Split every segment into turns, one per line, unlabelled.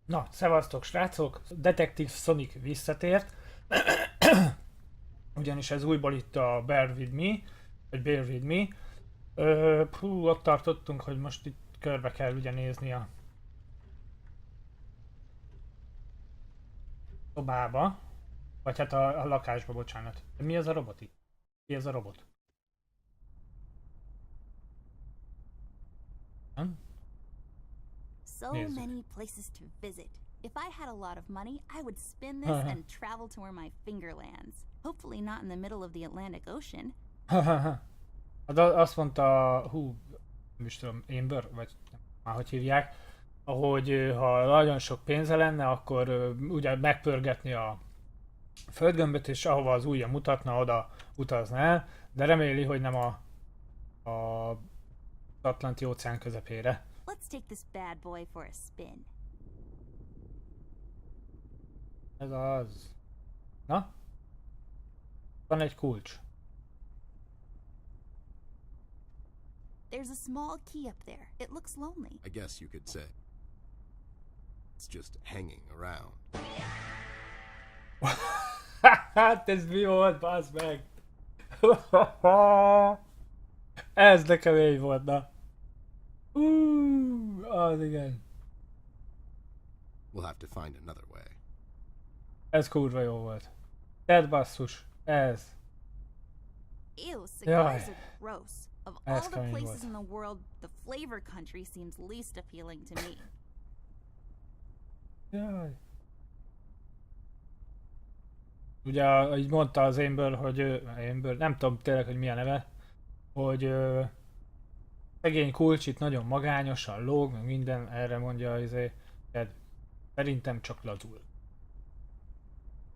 Na, szevasztok srácok! Detektív Sonic visszatért. Ugyanis ez újból itt a Bear With Me, vagy Bear With Me. Ott tartottunk, hogy most itt körbe kell ugye nézni a szobába. Vagy hát a lakásba, bocsánat. De mi az a robot itt? Mi ez a robot? Nem?
So
Nézzük.
many places to visit. If I had a lot of money, I would spend this and travel to where my finger lands. Hopefully not in the middle of the Atlantic Ocean.
Azt mondta, nem is tudom, Amber, vagy már hogy hívják, ahogy ha nagyon sok pénze lenne, akkor ugye megpörgetni a földgömböt, és ahova az ujja mutatna, oda utazna el, de reméli, hogy nem a Atlanti óceán közepére.
Let's take this bad boy for a spin.
Ez az. Na? Van egy kulcs.
There's a small key up there. It looks lonely.
I guess you could say. It's just hanging around.
Hát ez mi volt, bassz meg? Ez de kemény volt, na. Az igen.
We'll have to find another way.
Ez kurva jó volt. Tedd basszus. Ez.
Ew, cigars
Jaj.
are gross. Of
Ez
all the
kemény
places
volt.
in the world, the flavor country seems least appealing to me.
Jaj. Ugye, így mondta az Amber, hogy Amber, nem tudom tényleg, hogy mi a neve, hogy szegény kulcs itt nagyon magányosan lóg, meg minden, erre mondja izé, Ted. Szerintem csak lazul.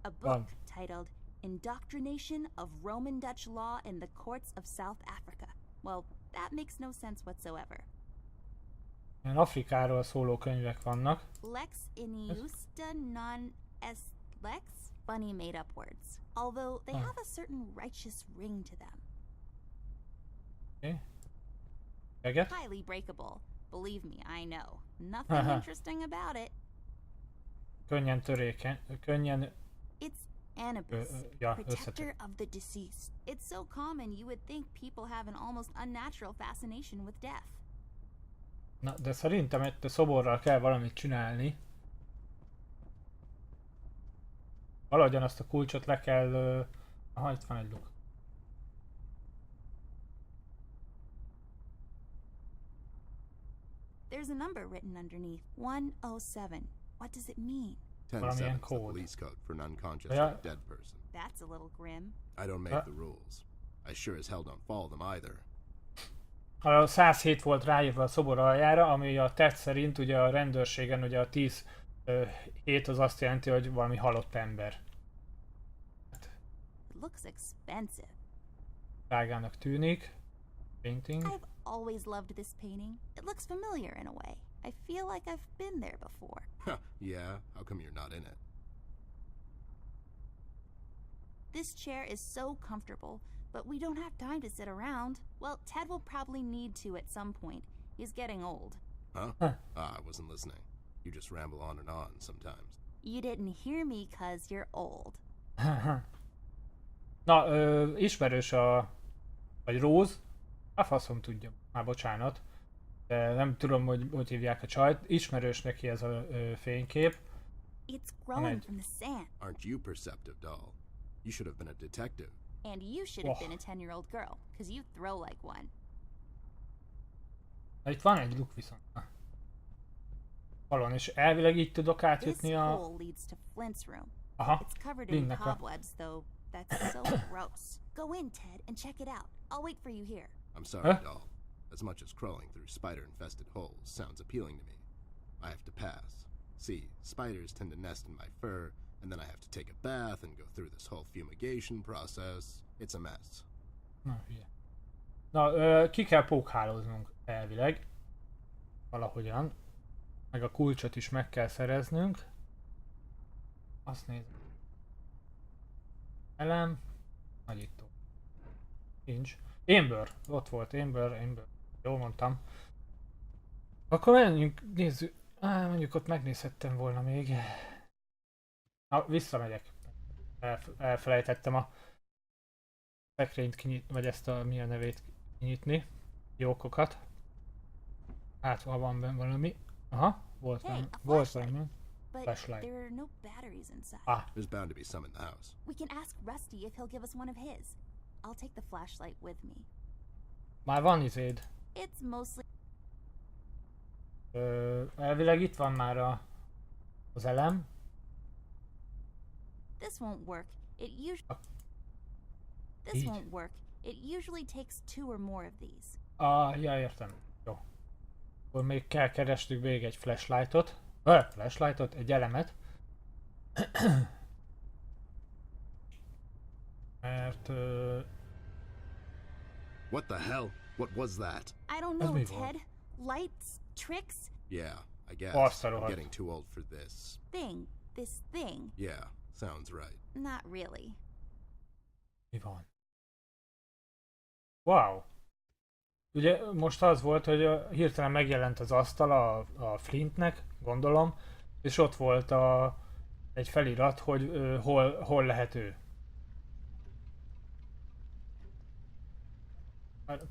A book titled Indoctrination of Roman Dutch Law in the Courts of South Africa. Well, that makes no sense whatsoever.
Ilyen Afrikáról szóló könyvek vannak.
Lex injusta non est lex? Funny made up words. Although they have a certain righteous ring to them.
Okay. Eget?
Highly breakable. Believe me, I know. Nothing interesting about it.
Könnyen törékeny, könnyen,
It's Anubis,
ja,
protector
összetör.
of the deceased. It's so common you would think people have an almost unnatural fascination with death.
Na, de szerintem itt a szoborral kell valamit csinálni. Valahogyan azt a kulcsot le kell... Aha, itt van egy luk.
There's a number written underneath. 107. What does it mean?
10-7's the
code.
police code for an unconscious
Yeah.
or dead person.
That's a little grim.
I don't make the rules. I sure as hell don't follow them either.
A 107 volt ráírva a szobor aljára, ami a tett szerint ugye a rendőrségen ugye a 10 hét az azt jelenti, hogy valami halott ember.
It looks expensive.
Drágának tűnik. Painting.
I've always loved this painting. It looks familiar in a way. I feel like I've been there before.
Huh, yeah? How come you're not in it?
This chair is so comfortable, but we don't have time to sit around. Well, Ted will probably need to at some point. He's getting old.
Huh?
Huh.
Ah, I wasn't listening. You just ramble on and on sometimes.
You didn't hear me 'cause you're old.
Na, ismerős vagy Rose. A faszom tudja. Már bocsánat. De nem tudom, hogy hívják a csajt. Ismerős neki ez a fénykép.
It's growing
Right.
from the sand.
Aren't you perceptive, doll? You should have been a detective.
And you should have
Oh.
been a 10-year-old girl, 'cause you throw like one.
Na, itt van egy luk viszont. Valon, és elvileg így tudok
This
átjutni a...
hole leads to Flint's room.
Aha.
It's covered in
Linnek a...
cobwebs, though. That's so gross. Go in, Ted, and check it out. I'll wait for you here.
I'm sorry,
Huh?
doll. As much as crawling through spider-infested holes sounds appealing to me, I have to pass. See, spiders tend to nest in my fur, and then I have to take a bath and go through this whole fumigation process. It's a mess.
Na, hülye. Na, ki kell pókhálóznunk elvileg. Valahogyan. Meg a kulcsot is meg kell szereznünk. Azt nézem. Elem. Nagyító. Nincs. Amber. Ott volt Amber. Jól mondtam. Akkor menjünk, nézzük. Mondjuk ott megnézhettem volna még. Na, visszamegyek. Elfelejtettem a szekrényt kinyitni, vagy ezt a mi a nevét kinyitni. Jókokat. Hát, ha van benne valami. Aha, volt
Hey,
valami.
a
Volt
flashlight.
valami.
But
Flashlight.
there are no batteries inside.
Ah,
There's bound to be some in the house.
We can ask Rusty if he'll give us one of his. I'll take the flashlight with me.
már van izéd.
It's mostly
Elvileg itt van már az elem.
this won't work. This
Így.
won't work. It usually takes 2 or more of these.
Ja, értem. Jó. Akkor még kell keresnünk még egy flashlightot. Egy elemet. Mert...
What the hell? What was that?
I don't
That's
know,
me,
Ted. Lights, tricks,
Yeah, I guess.
Basta
I'm
rohadt.
getting too old for this.
thing. This thing.
Yeah, sounds right.
Not really.
Mi van? Wow! Ugye most az volt, hogy hirtelen megjelent az asztal a Flintnek, gondolom, és ott volt egy felirat, hogy hol lehet ő.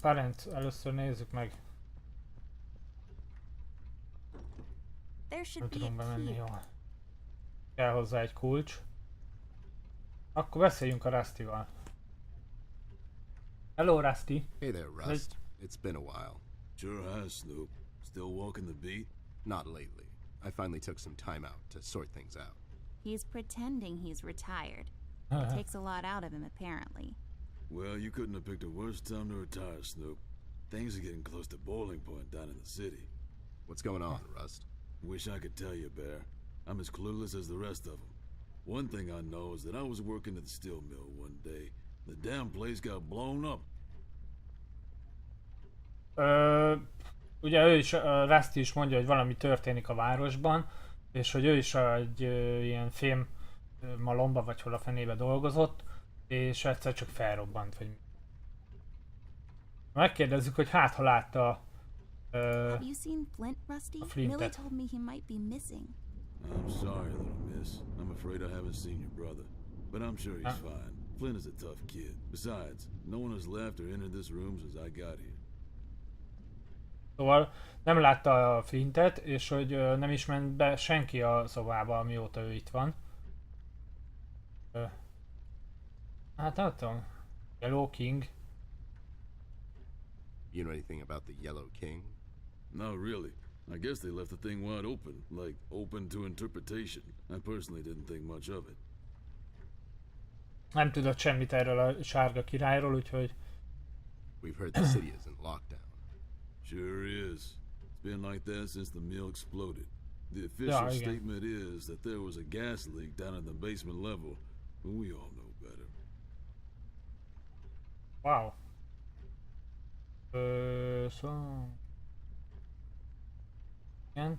Parent, először nézzük meg.
There
Nem
should be
tudom
a
bemenni,
key.
jó. Kell hozzá egy kulcs. Akkor beszéljünk a Rustyval. Hello, Rusty.
Hey there, Rust. It's been a while.
Sure has, Snoop. Still walking the beat?
Not lately. I finally took some time out to sort things out.
He's pretending he's retired. It takes a lot out of him, apparently.
Well, you couldn't have picked a worse time to retire, Snoop. Things are getting close to boiling point down in the city.
What's going on, Rust?
Wish I could tell you, Bear. I'm as clueless as the rest of them. One thing I know is that I was working at the steel mill one day. The damn place got blown up.
Ugye ő is, Rusty is mondja, hogy valami történik a városban, és hogy ő is egy ilyen fém malomba, vagy hol a fenébe dolgozott, és egyszer csak felrobbant, vagy mi. Megkérdezzük, hogy hát ha látta
Have you seen Flint, Rusty?
Flintet.
Millie told me he might be missing.
I'm sorry, little miss. I'm afraid I haven't seen your brother. But I'm sure he's fine. Flint is a tough kid. Besides, no one has left or entered this room since I got here.
Szóval nem látta a Flintet, és hogy nem is ment be senki a szobába, amióta ő itt van. Hát nem tudom. Yellow King.
You know anything about the Yellow King?
Not really. I guess they left the thing wide open, like open to interpretation. I personally didn't think much of it.
Nem tudott semmit erről a sárga királyról, úgyhogy...
We've heard the city is in lockdown.
Sure is. It's been like that since the mill exploded. The official
again.
statement is that there was a gas leak down at the basement level, but we all know better.
Wow. Szóval... Igen.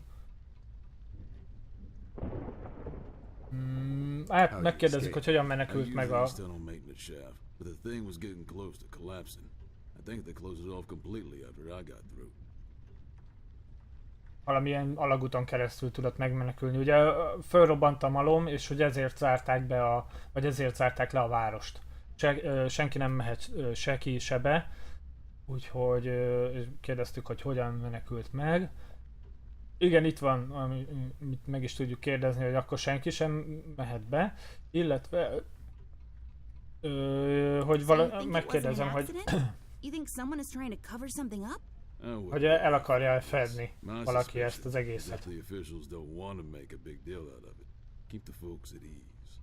Hát megkérdezzük, hogy hogyan
I
menekült meg
usually
a...
stand on maintenance shaft, but the thing was getting close to collapsing. I think they closed it off completely after I got through.
Valamilyen alagúton keresztül tudott megmenekülni. Ugye fölrobbant a malom, és hogy ezért zárták be vagy ezért zárták le a várost. Senki nem mehet se ki, se be. Úgyhogy kérdeztük, hogy hogyan menekült meg. Igen, itt van, amit meg is tudjuk kérdezni, hogy akkor senki sem mehet be. Illetve, hogy megkérdezem, hogy...
You think someone is trying to cover something up?
hogy el akarja fedni valaki ezt az egészet.
The officials don't want to make a big deal out of it. Keep the folks at ease.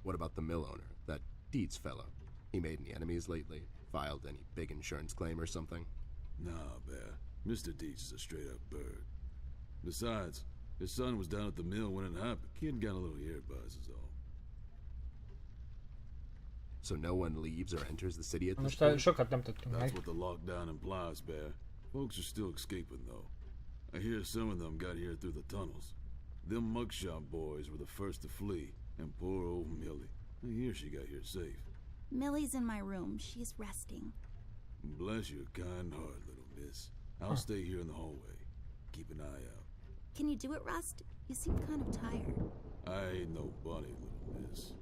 What about the mill owner, that Dietz fellow? He made any enemies lately? Filed any big insurance claim or something?
Nah, Bear. Mr. Deitch is a straight-up bird. Besides, his son was down at the mill when it happened. Kid got a little ear buzz is all.
So no one leaves or enters the city at this
Most
point?
sokat nem tudtunk
That's
meg.
what the lockdown implies, Bear. Folks are still escaping, though. I hear some of them got here through the tunnels. Them mugshot boys were the first to flee, and poor old Millie. I hear she got here safe.
Millie's in my room. She's resting.
Bless your kind heart, little miss. I'll stay here in the hallway. Keep an eye out.
Can you do it, Rust? You seem kind of tired.
I ain't no bunny, little miss.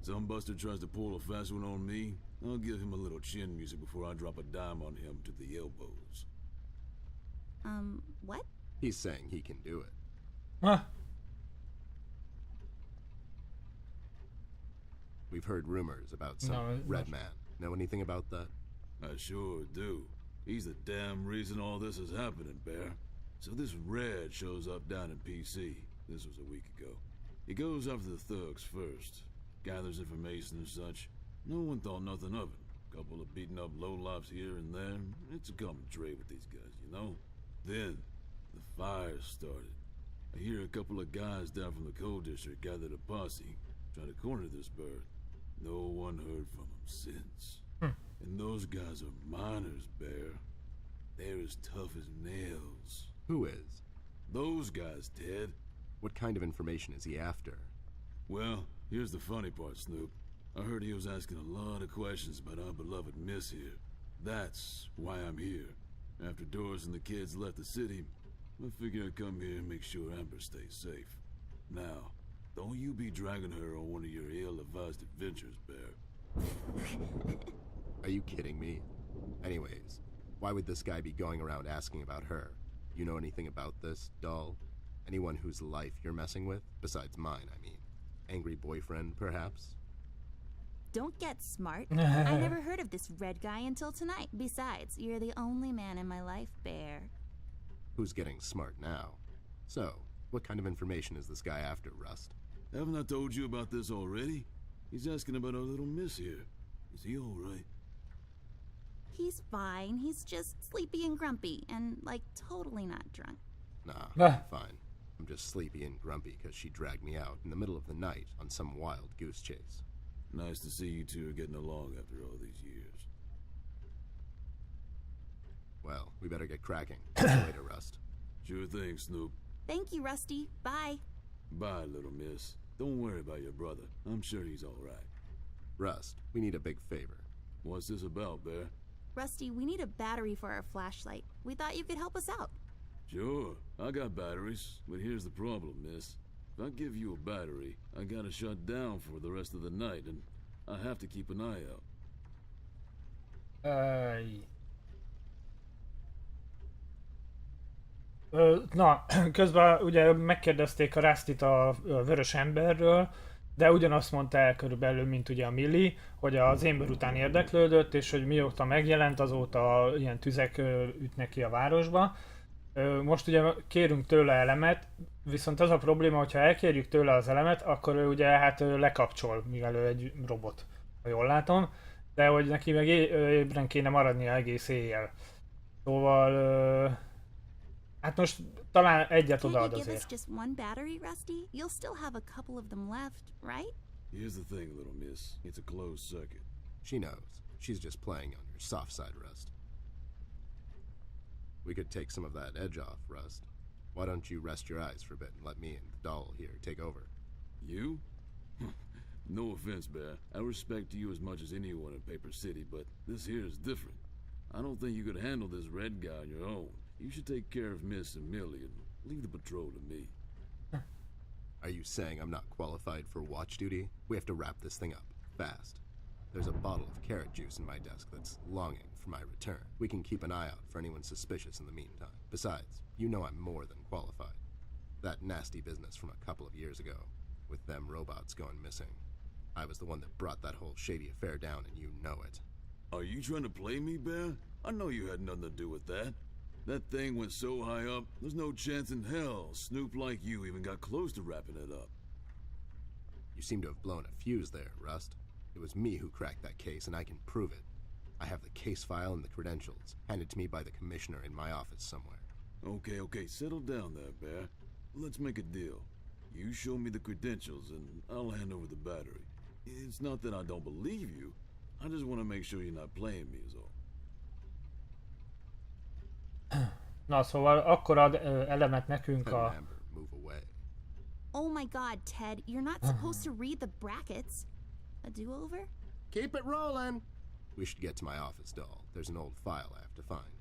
Some buster tries to pull a fast one on me, I'll give him a little chin music before I drop a dime on him to the elbows.
What?
He's saying he can do it.
Huh?
We've heard rumors about some
No,
red
no.
man. Know anything about that?
I sure do. He's the damn reason all this is happening, Bear. So this Red shows up down in PC. This was a week ago. He goes after the thugs first, gathers information and such. No one thought nothing of it. Couple of beaten up lowlifes here and there. It's a common trait with these guys, you know? Then, the fire started. I hear a couple of guys down from the coal district gathered a posse, try to corner this bird. No one heard from him since. And those guys are miners, Bear. They're as tough as nails.
Who is?
Those guys, Ted.
What kind of information is he after?
Well, here's the funny part, Snoop. I heard he was asking a lot of questions about our beloved Miss here. That's why I'm here. After Doris and the kids left the city, I figured I'd come here and make sure Amber stays safe. Now, don't you be dragging her on one of your ill-advised adventures, Bear.
Are you kidding me? Anyways, why would this guy be going around asking about her? You know anything about this, doll? Anyone whose life you're messing with? Besides mine, I mean. Angry boyfriend, perhaps?
Don't get smart. I never heard of this red guy until tonight. Besides, you're the only man in my life, Bear.
Who's getting smart now? So, what kind of information is this guy after, Rust?
Haven't I told you about this already? He's asking about our little Miss here. Is he alright?
He's fine. He's just sleepy and grumpy and, like, totally not drunk.
Nah,
Ah.
I'm fine. I'm just sleepy and grumpy because she dragged me out in the middle of the night on some wild goose chase.
Nice to see you two are getting along after all these years.
Well, we better get cracking. See you later, Rust.
Sure thing, Snoop.
Thank you, Rusty. Bye.
Bye, little miss. Don't worry about your brother. I'm sure he's alright.
Rust, we need a big favor.
What's this about, Bear?
Rusty, we need a battery for our flashlight. We thought you could help us out.
Sure, I got batteries, but here's the problem, miss. If I give you a battery, I gotta shut down for the rest of the night, and I have to keep an eye out.
Na, közben ugye megkérdezték a Rustit a vörös emberről, de ugyanazt mondta el körülbelül, mint ugye a Millie, hogy az Amber után érdeklődött, és hogy mióta megjelent, azóta ilyen tüzek ütnek ki a városba. Most ugye kérünk tőle elemet, viszont az a probléma, hogyha elkérjük tőle az elemet, akkor ő ugye hát lekapcsol, mivel ő egy robot, ha jól látom, de hogy neki meg ébren kéne maradnia egész éjjel. Szóval hát most talán egyet
Can't you
odaad
give us
azért.
just one battery, Rusty? You'll still have a couple of them left, right?
Here's the thing, little miss. It's a closed circuit.
She knows. She's just playing on your soft side, Rust. We could take some of that edge off, Rust. Why don't you rest your eyes for a bit and let me and the doll here take over?
You? No offense, Bear. I respect you as much as anyone in Paper City, but this here is different. I don't think you could handle this red guy on your own. You should take care of Miss and Millie and leave the patrol to me.
Are you saying I'm not qualified for watch duty? We have to wrap this thing up, fast. There's a bottle of carrot juice in my desk that's longing for my return. We can keep an eye out for anyone suspicious in the meantime. Besides, you know I'm more than qualified. That nasty business from a couple of years ago, with them robots going missing. I was the one that brought that whole shady affair down, and you know it.
Are you trying to play me, Bear? I know you had nothing to do with that. That thing went so high up, there's no chance in hell Snoop like you even got close to wrapping it up.
You seem to have blown a fuse there, Rust. It was me who cracked that case, and I can prove it. I have the case file and the credentials, handed to me by the commissioner in my office somewhere.
Okay, settle down there, Bear. Let's make a deal. You show me the credentials, and I'll hand over the battery. It's not that I don't believe you. I just want to make sure you're not playing me is all.
Na, szóval akkor ad elemet nekünk
Ted
a...
and Amber, move away.
Oh my god, Ted, you're not supposed to read the brackets. A do-over?
Keep it rolling! We should get to my office, doll. There's an old file I have to find.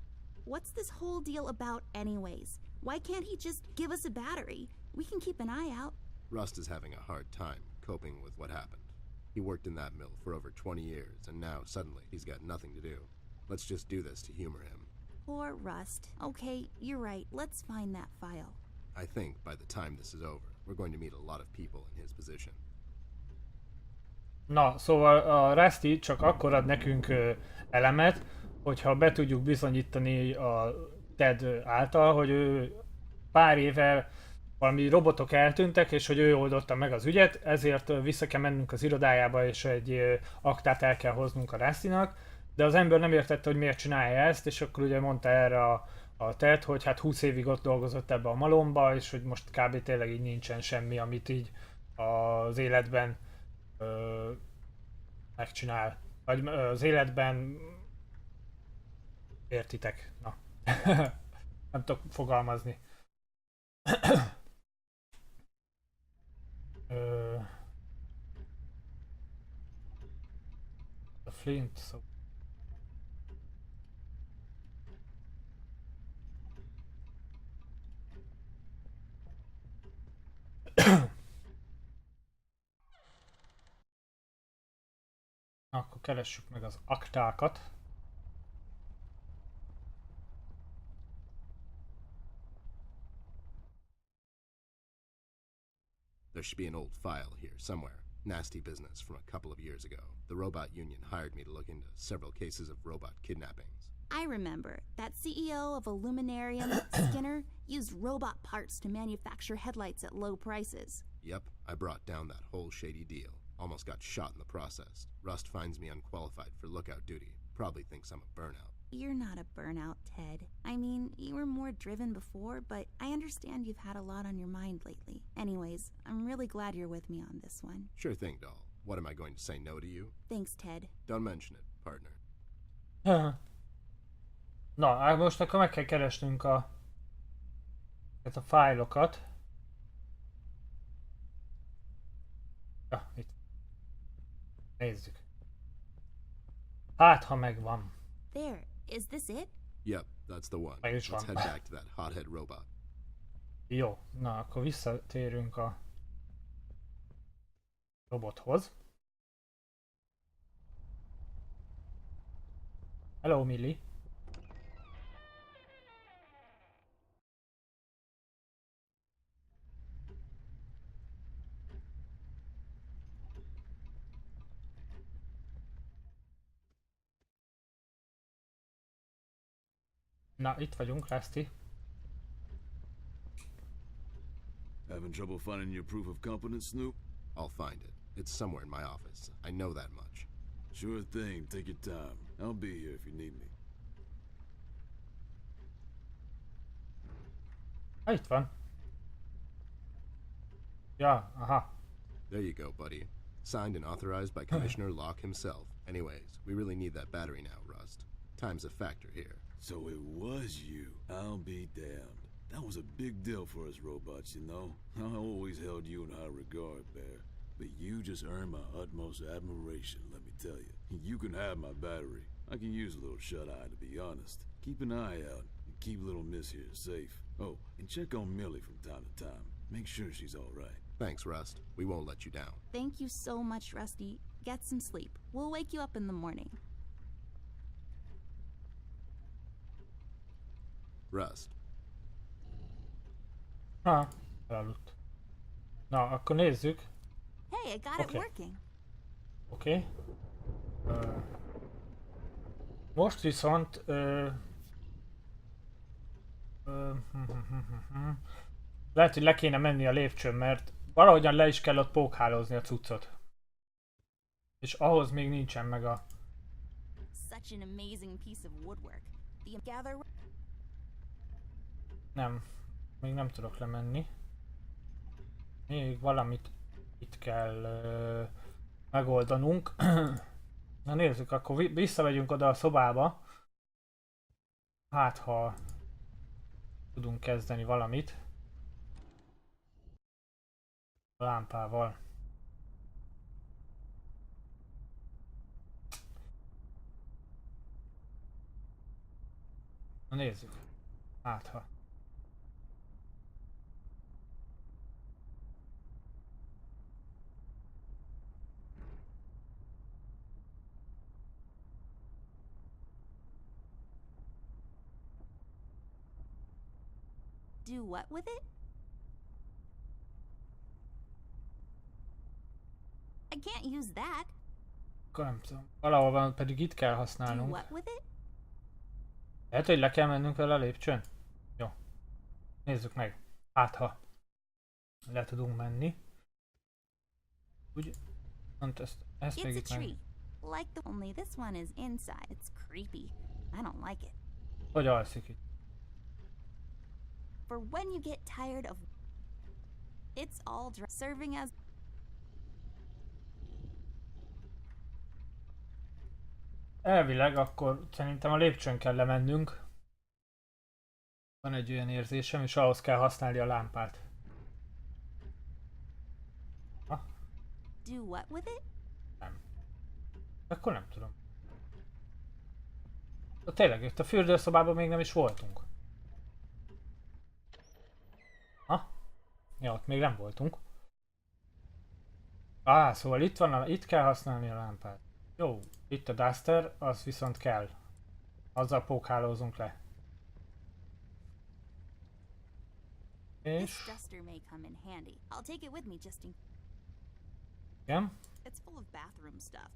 What's this whole deal about anyways? Why can't he just give us a battery? We can keep an eye out.
Rust is having a hard time coping with what happened. He worked in that mill for over 20 years, and now suddenly he's got nothing to do. Let's just do this to humor him.
Poor Rust. Okay, you're right. Let's find that file.
I think by the time this is over, we're going to meet a lot of people in his position.
Na, szóval a Rusty csak akkor ad nekünk elemet, hogyha be tudjuk bizonyítani a Ted által, hogy ő pár éve valami robotok eltűntek, és hogy ő oldotta meg az ügyet, ezért vissza kell mennünk az irodájába, és egy aktát el kell hoznunk a Rustynak, de az ember nem értette, hogy miért csinálja ezt, és akkor ugye mondta erre a Ted, hogy hát 20 évig ott dolgozott ebbe a malomba, és hogy most kb. Tényleg így nincsen semmi, amit így az életben megcsinál. Vagy az életben értitek. Na. Nem tudok fogalmazni. A Flint, szó. Akkor keressük meg az aktákat.
There should be an old file here somewhere. Nasty business from a couple of years ago. The robot union hired me to look into several cases of robot kidnappings.
I remember. That CEO of Illuminarium, Skinner, used robot parts to manufacture headlights at low prices.
Yep, I brought down that whole shady deal. Almost got shot in the process. Rust finds me unqualified for lookout duty. Probably thinks I'm a burnout.
You're not a burnout, Ted. I mean, you were more driven before, but I understand you've had a lot on your mind lately. Anyways, I'm really glad you're with me on this one.
Sure thing, doll. What am I going to say no to you?
Thanks, Ted.
Don't mention it, partner.
Na, hát most akkor meg kell keresnünk a fájlokat. Ja, itt. Nézzük. Hát, ha megvan.
There. Is this it?
Yep, that's the one.
Meg is
Let's
van.
head back to that hothead robot.
Jó, na akkor visszatérünk a robothoz. Hello, Millie. Na, itt vagyunk, Rusty.
Having trouble finding your proof of competence, Snoop?
I'll find it. It's somewhere in my office. I know that much.
Sure thing. Take your time. I'll be here if you need me.
Itt van. Ja, aha.
There you go, buddy. Signed and authorized by Commissioner Locke himself. Anyways, we really need that battery now, Rust. Time's a factor here.
So it was you. I'll be damned. That was a big deal for us robots, you know? I always held you in high regard, Bear. But you just earned my utmost admiration, let me tell you. You can have my battery. I can use a little shut-eye, to be honest. Keep an eye out, and keep little miss here safe. Oh, and check on Millie from time to time. Make sure she's all right.
Thanks, Rust. We won't let you down.
Thank you so much, Rusty. Get some sleep. We'll wake you up in the morning.
Rust.
Ha, elaludt. Na, akkor nézzük.
Hey, I got it
Okay.
working.
Oké. Most viszont lehet, hogy le kéne menni a lépcsőn, mert valahogyan le is kell ott pókhálózni a cuccot. És ahhoz még nincsen meg a...
Such an amazing piece of woodwork. The gather.
Nem. Még nem tudok lemenni. Még valamit itt kell megoldanunk. Na nézzük, akkor visszamegyünk oda a szobába. Hát ha tudunk kezdeni valamit. A lámpával. Na nézzük. Hát ha.
Do what with it? I can't use that.
Akkor nem tudom. Valahol van, pedig itt kell
Do
használnunk.
what with it?
Lehet, hogy le kell mennünk vele a lépcsőn? Jó. Nézzük meg. Hát ha le tudunk menni. Úgy. Pont ezt még
It's a
itt meg.
tree. Like the only this one is inside. It's creepy. I don't like it.
Hogy alszik itt?
For when you get tired of it's all serving as
Elvileg akkor szerintem a lépcsőn kell lemennünk. Van egy olyan érzésem, és ahhoz kell használni a lámpát. Ha?
do what with it?
Nem. Akkor nem tudom. De tényleg, itt a fürdőszobában még nem is voltunk. Ha? Ja, ott még nem voltunk. Szóval itt van, itt kell használni a lámpát. Jó, itt a duster, az viszont kell. Azzal pókhálózunk le.
This
És...
duster may come in handy. I'll take it with me just in
Igen.
it's full of bathroom stuff.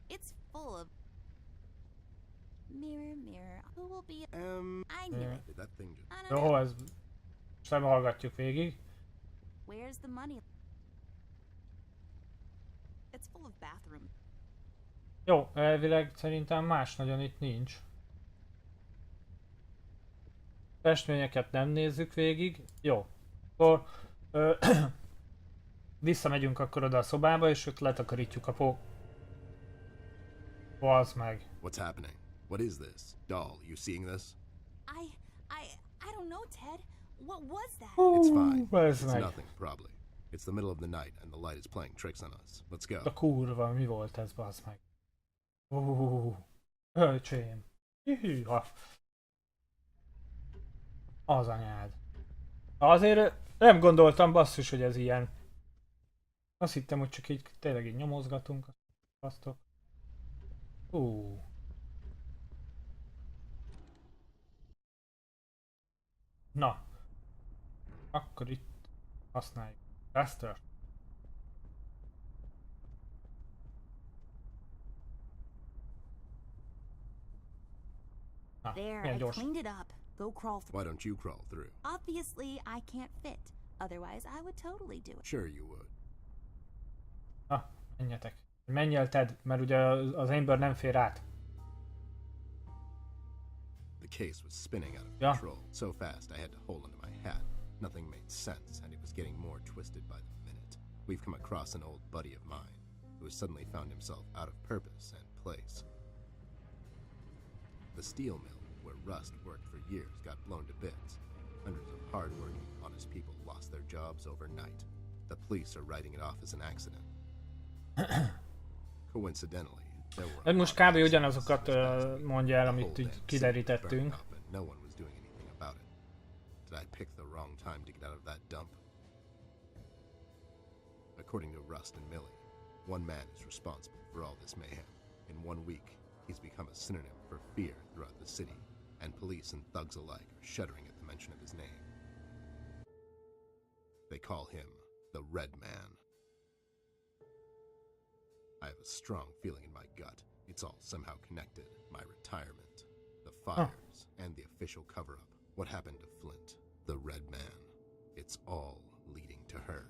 It's full of mirror, mirror. Who will be I knew it.
Did that thing just...
I don't know.
Jó, ez... Sem hallgatjuk végig.
Where's the money? It's full of bathroom.
Jó, elvileg szerintem más nagyon itt nincs. Festményeket nem nézzük végig. Jó. Akkor visszamegyünk akkor oda a szobába, és ott letakarítjuk a Bazd meg.
What's happening? What is this? Doll, you seeing this?
I don't know, Ted. What was that?
It's fine.
Bazd
It's
meg.
nothing, probably. It's the middle of the night and the light is playing tricks on us. Let's go.
A kurva, mi volt ez, bazd meg? Öcsém. Hűha. Az anyád. Azért nem gondoltam, basszus, hogy ez ilyen. Azt hittem, hogy csak így tényleg így nyomozgatunk. Basztok. Na. Akkor itt használjuk. Duster. Na,
There,
milyen
I
gyors.
cleaned it up. Go crawl through.
Why don't you crawl through?
Obviously, I can't fit. Otherwise, I would totally do it.
Sure you would.
Na, menjetek. Menj el, Ted, mert ugye az Amber nem fér át.
The case was spinning out of
Yeah.
control so fast I had to hold onto my hat. Nothing made sense, and it was getting more twisted by the minute. We've come across an old buddy of mine who has suddenly found himself out of purpose and place. The steel mill, where Rust worked for years, got blown to bits. Hundreds of hard-working, honest people lost their jobs overnight. The police are writing it off as an accident. Coincidentally, there were
Ez most kb. Ugyanazokat mondja el, amit így
burning
kiderítettünk.
up and no one was doing anything about it. Did I pick the wrong time to get out of that dump? According to Rust and Millie, one man is responsible for all this mayhem. In 1 week, he's become a synonym for fear throughout the city, and police and thugs alike are shuddering at the mention of his name. They call him the Red Man. I have a strong feeling in my gut. It's all somehow connected. My retirement, the fires, and the official cover-up. What happened to Flint, the Red Man? It's all leading to her.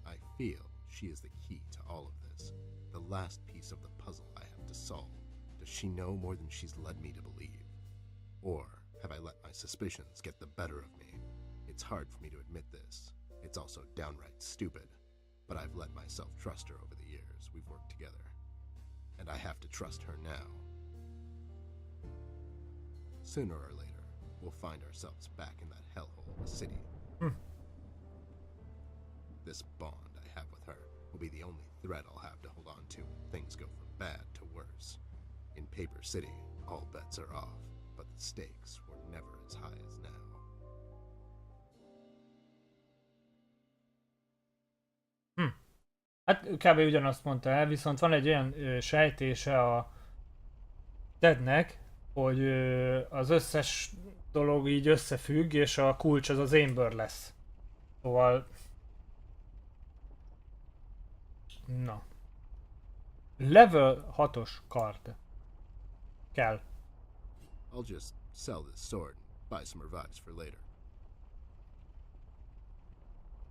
I feel she is the key to all of this. The last piece of the puzzle I have to solve. Does she know more than she's led me to believe? Or have I let my suspicions get the better of me? It's hard for me to admit this. It's also downright stupid. But I've let myself trust her over the years we've worked together. And I have to trust her now. Sooner or later, we'll find ourselves back in that hellhole of a city. This bond I have with her will be the only thread I'll have to hold on to when things go from bad to worse. In Paper City, all bets are off, but the stakes were never as high as now.
Hát kb. Ugyanazt mondta el, viszont van egy olyan sejtése Tednek, hogy az összes dolog így összefügg, és a kulcs az az Amber lesz. Szóval... Na. Level 6-os kard. Kell.
I'll just sell this sword and buy some revives for later.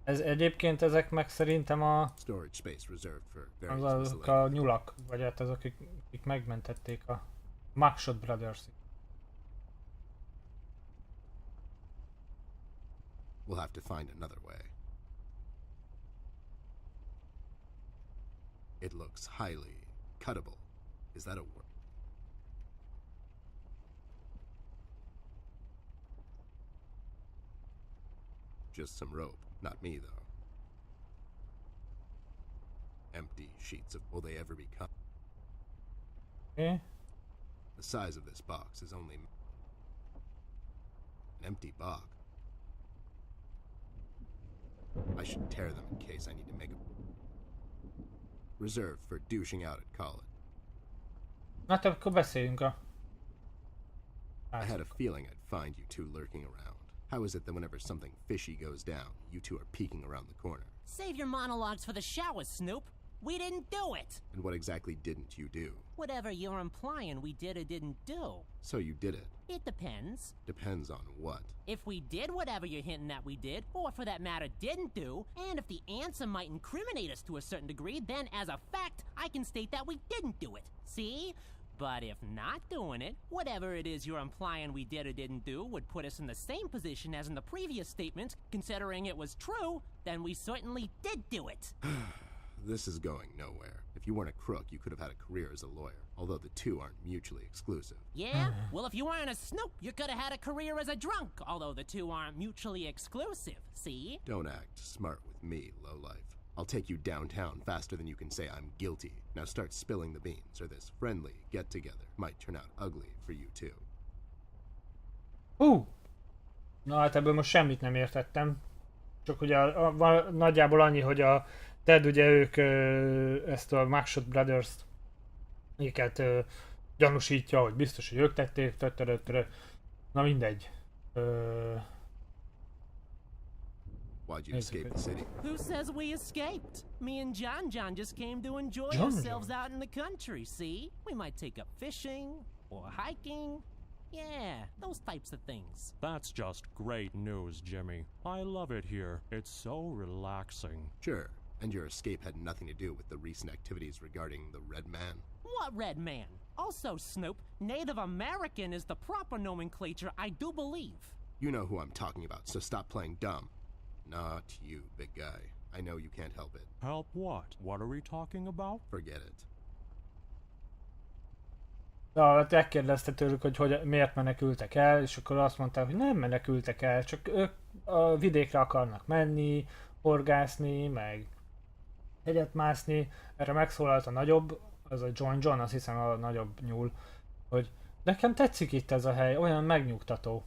Ez egyébként ezek meg szerintem
Storage space reserved for various
azok
miscellaneous.
a nyulak, vagy hát azok, akik megmentették a Mugshot Brothers.
We'll have to find another way. It looks highly cuttable. Is that a word? Just some rope. Not me, though. Empty sheets of... Will they ever become?
Okay.
The size of this box is only... An empty box. I should tear them in case I need to make a... Reserved for douching out at college.
Na te akkor beszéljünk a...
I had a feeling I'd find you two lurking around. How is it that whenever something fishy goes down, you two are peeking around the corner?
Save your monologues for the shower, Snoop. We didn't do it.
And what exactly didn't you do?
Whatever you're implying we did or didn't do.
So you did it.
It depends.
Depends on what.
If we did whatever you're hinting that we did, or for that matter didn't do, and if the answer might incriminate us to a certain degree, then as a fact, I can state that we didn't do it. See? But if not doing it, whatever it is you're implying we did or didn't do would put us in the same position as in the previous statements, considering it was true, then we certainly did do it.
This is going nowhere. If you weren't a crook, you could have had a career as a lawyer, although the two aren't mutually exclusive.
Yeah? Well, if you weren't a Snoop, you could have had a career as a drunk, although the two aren't mutually exclusive, see?
Don't act smart with me, Lowlife. I'll take you downtown faster than you can say I'm guilty. Now start spilling the beans, or this friendly get-together might turn out ugly for you too.
Na hát ebből most semmit nem értettem. Csak ugye nagyjából annyi, hogy a Ted ugye ők ezt a Mugshot Brothers-t őket gyanúsítja, hogy biztos, hogy ők tették, na mindegy.
Why'd you escape the city?
Who says we escaped? Me and John just came to enjoy
John
ourselves out in the country, see? We might take up fishing, or hiking. Yeah, those types of things.
That's just great news, Jimmy. I love it here. It's so relaxing.
Sure, and your escape had nothing to do with the recent activities regarding the Red Man.
What red man? Also, Snoop, Native American is the proper nomenclature, I do believe.
You know who I'm talking about, so stop playing dumb. Not you, big guy. I know you can't help it.
Help what? What are we talking about?
Forget it.
Hát megkérdezte tőlük, hogy miért menekültek el, és akkor azt mondták, hogy nem menekültek el, csak ők a vidékre akarnak menni, horgászni, meg hegyet mászni. Erre megszólalt a nagyobb, az a John, azt hiszem a nagyobb nyúl, hogy nekem tetszik itt ez a hely, olyan megnyugtató.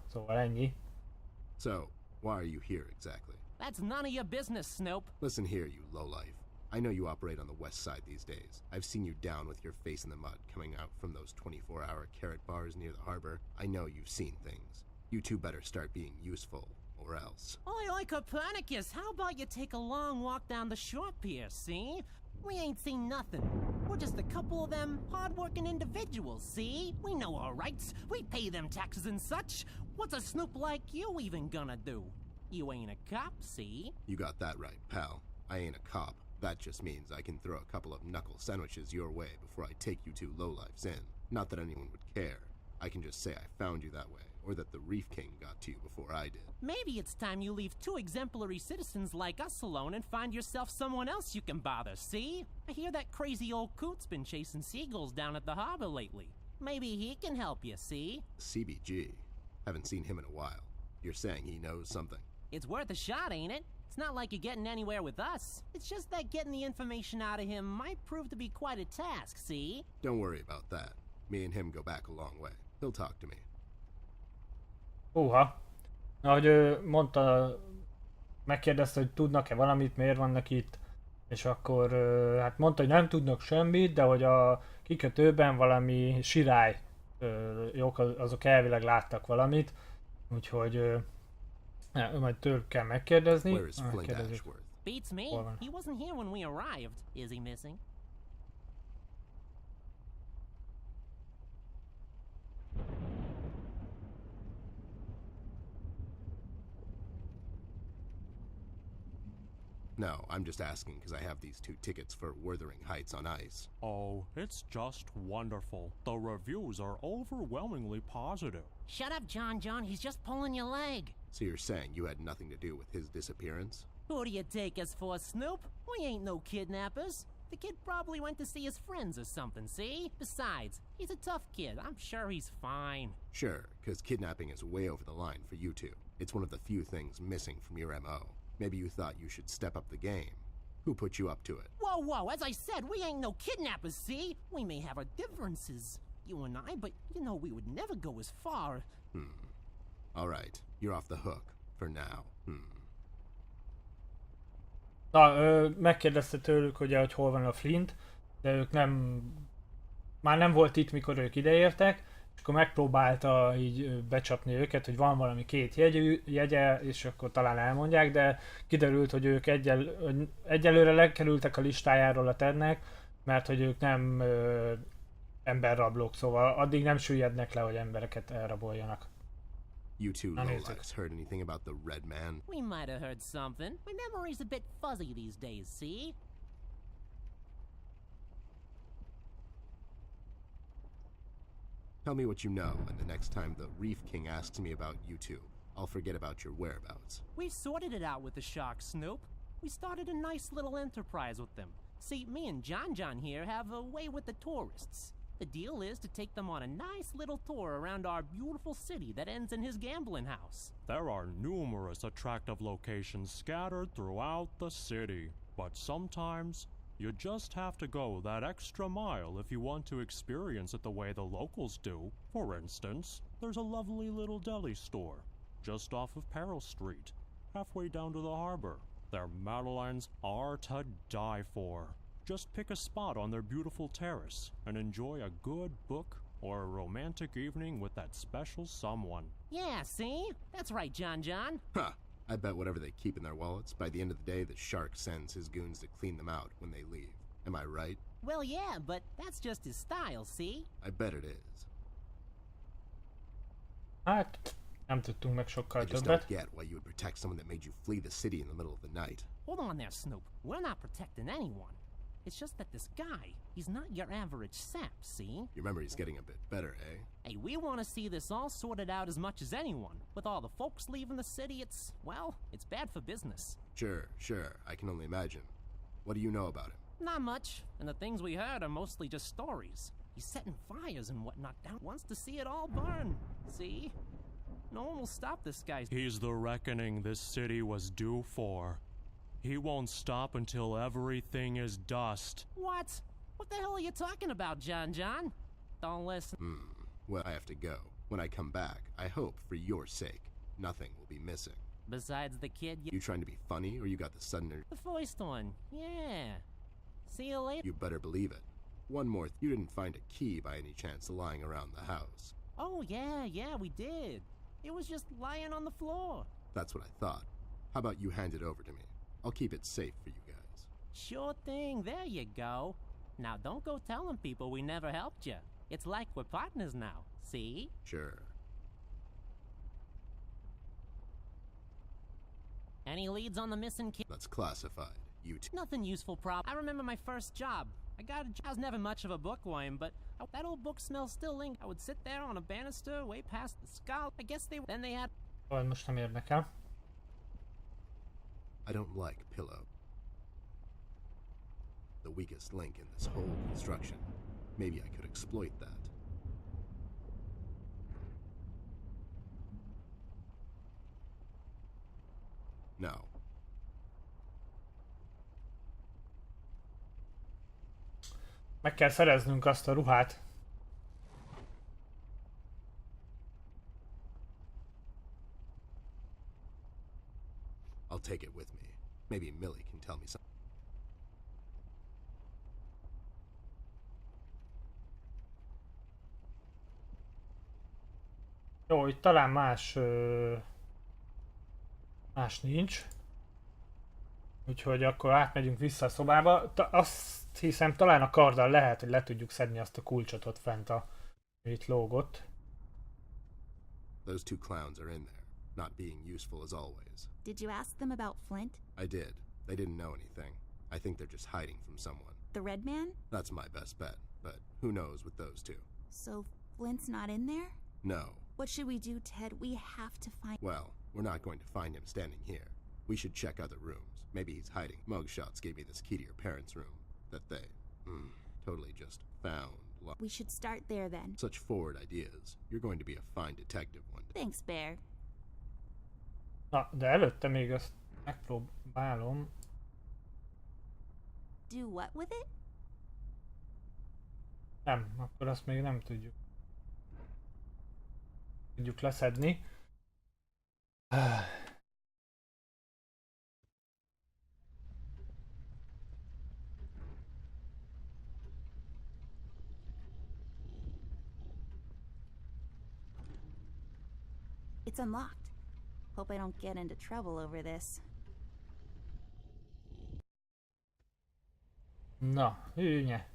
Szóval ennyi.
So, why are you here exactly?
That's none of your business, Snoop.
Listen here, you lowlife. I know you operate on the west side these days. I've seen you down with your face in the mud coming out from those 24-hour carrot bars near the harbor. I know you've seen things. You two better start being useful, or else.
Oi, Copernicus, how about you take a long walk down the shore pier, see? We ain't seen nothing. We're just a couple of them hard-working individuals, see? We know our rights. We pay them taxes and such. What's a snoop like you even gonna do? You ain't a cop, see?
You got that right, pal. I ain't a cop. That just means I can throw a couple of knuckle sandwiches your way before I take you two lowlifes in. Not that anyone would care. I can just say I found you that way, or that the Reef King got to you before I did.
Maybe it's time you leave two exemplary citizens like us alone and find yourself someone else you can bother, see? I hear that crazy old coot's been chasing seagulls down at the harbor lately. Maybe he can help you, see?
CBG. Haven't seen him in a while. You're saying he knows something?
It's worth a shot, ain't it? It's not like you're getting anywhere with us. It's just that getting the information out of him might prove to be quite a task, see?
Don't worry about that. Me and him go back a long way. He'll talk to me.
Ahogy ő mondta, megkérdezte, hogy tudnak-e valamit, miért vannak itt, és akkor hát mondta, hogy nem tudnak semmit, de hogy a kikötőben valami sirály jók, azok elvileg láttak valamit, úgyhogy majd tőlük kell megkérdezni.
Where is Flint
Megkérdezzük.
Ashworth?
Beats me.
Hold on.
He wasn't here when we arrived. Is he missing?
No, I'm just asking because I have these 2 tickets for Wuthering Heights on ice.
Oh, it's just wonderful. The reviews are overwhelmingly positive.
Shut up, John. He's just pulling your leg.
So you're saying you had nothing to do with his disappearance?
Who do you take us for, Snoop? We ain't no kidnappers. The kid probably went to see his friends or something, see? Besides, he's a tough kid. I'm sure he's fine.
Sure, because kidnapping is way over the line for you 2. It's one of the few things missing from your MO. Maybe you thought you should step up the game. Who put you up to it?
Whoa, as I said, we ain't no kidnappers, see? We may have our differences, you and I, but you know we would never go as far.
Alright, you're off the hook. For now.
Na, megkérdezte tőlük ugye, hogy hol van a Flint, de ők már nem volt itt, mikor ők ideértek, és akkor megpróbálta így becsapni őket, hogy van valami 2 jegye, és akkor talán elmondják, de kiderült, hogy ők egyelőre lekerültek a listájáról a Tednek, mert hogy ők nem emberrablók, szóval addig nem süllyednek le, hogy embereket elraboljanak.
You 2
Not music.
lowlifes heard anything about the Red Man?
We might have heard something. My memory's a bit fuzzy these days, see?
Tell me what you know, and the next time the Reef King asks me about you 2, I'll forget about your whereabouts.
We've sorted it out with the sharks, Snoop. We started a nice little enterprise with them. See, me and John here have a way with the tourists. The deal is to take them on a nice little tour around our beautiful city that ends in his gambling house.
There are numerous attractive locations scattered throughout the city, but sometimes you just have to go that extra mile if you want to experience it the way the locals do. For instance, there's a lovely little deli store just off of Peril Street, halfway down to the harbor. Their madeleines are to die for. Just pick a spot on their beautiful terrace and enjoy a good book or a romantic evening with that special someone.
Yeah, see? That's right, John.
Ha! I bet whatever they keep in their wallets, by the end of the day, the shark sends his goons to clean them out when they leave. Am I right?
Well, yeah, but that's just his style, see?
I bet it is.
Hát, nem tudtunk meg sokkal
I just
többet.
don't get why you would protect someone that made you flee the city in the middle of the night.
Hold on there, Snoop. We're not protecting anyone. It's just that this guy, he's not your average sap, see?
Your memory's getting a bit better, eh?
Hey, we want to see this all sorted out as much as anyone. With all the folks leaving the city, it's bad for business.
Sure. I can only imagine. What do you know about him?
Not much, and the things we heard are mostly just stories. He's setting fires and whatnot down, wants to see it all burn. See? No one will stop this guy.
He's the reckoning this city was due for. He won't stop until everything is dust.
What? What the hell are you talking about, John? Don't listen.
Well, I have to go. When I come back, I hope, for your sake, nothing will be missing.
Besides the kid,
You trying to be funny, or you got the sudden...
the first one. Yeah. See you later.
You better believe it. One more, you didn't find a key by any chance lying around the house.
Oh, yeah, we did. It was just lying on the floor.
That's what I thought. How about you hand it over to me? I'll keep it safe for you guys.
Sure thing, there you go. Now don't go telling people we never helped you. It's like we're partners now, see?
Sure.
Any leads on the missing kid?
That's classified. You two.
Nothing useful, I remember my first job. I was never much of a bookworm, but that old book smells still linked. I would sit there on a banister way past the skull. I guess then they had...
Vagy most nem érdekel.
I don't like Pillow. The weakest link in this whole construction. Maybe I could exploit that. No.
Meg kell szereznünk azt a ruhát.
I'll take it with me. Maybe Millie can tell me something.
Jó, itt talán más nincs. Úgyhogy akkor átmegyünk vissza a szobába. Azt hiszem talán a karddal lehet, hogy le tudjuk szedni azt a kulcsot ott fent, itt lógott.
Those two clowns are in there, not being useful as always.
Did you ask them about Flint?
I did. They didn't know anything. I think they're just hiding from someone.
The red man?
That's my best bet, but who knows with those two?
So Flint's not in there?
No.
What should we do, Ted? We have to find...
Well, we're not going to find him standing here. We should check other rooms. Maybe he's hiding. Mugshots gave me this key to your parents' room that they totally just found.
We should start there then.
Such forward ideas. You're going to be a fine detective one day.
Thanks, Bear.
Na, de előtte még azt megpróbálom.
Do what with it?
Nem, akkor azt még nem tudjuk. Tudjuk leszedni.
It's unlocked. Hope I don't get into trouble over this.
Na, hűnye.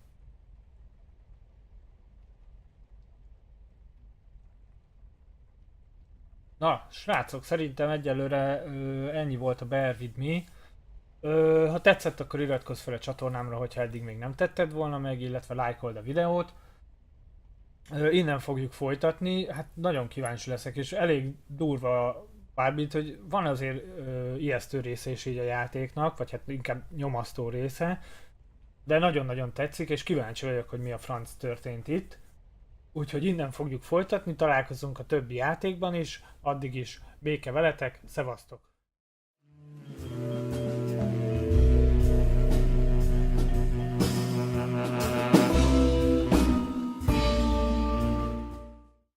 Na, srácok, szerintem egyelőre ennyi volt a Bear With Me. Ha tetszett, akkor iratkozz fel a csatornámra, hogyha eddig még nem tetted volna meg, illetve lájkold a videót. Innen fogjuk folytatni, hát nagyon kíváncsi leszek, és elég durva bármint, hogy van azért ijesztő része is így a játéknak, vagy hát inkább nyomasztó része, de nagyon-nagyon tetszik, és kíváncsi vagyok, hogy mi a franc történt itt. Úgyhogy innen fogjuk folytatni, találkozunk a többi játékban is, addig is béke veletek, szevasztok!